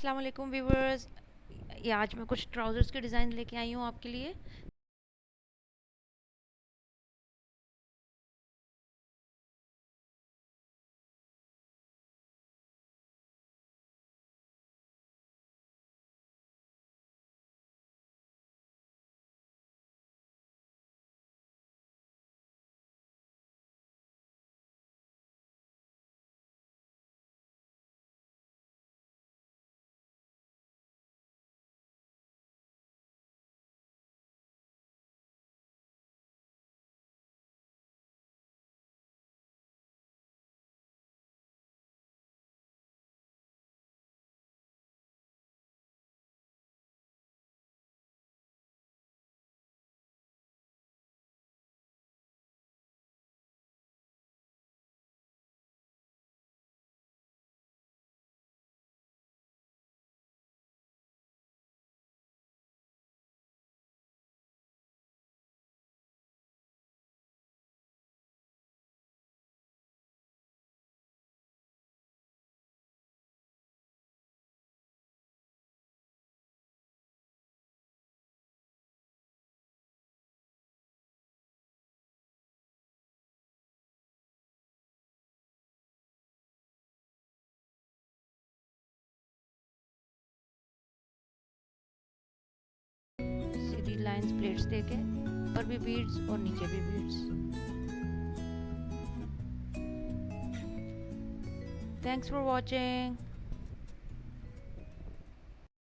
अस्सलाम वालेकुम व्यूवर्स। ये आज मैं कुछ ट्राउज़र्स के डिज़ाइन लेके आई हूँ आपके लिए। सीधी लाइंस प्लेट्स देके, ऊपर भी बीड्स और नीचे भी बीड्स। Thanks for watching.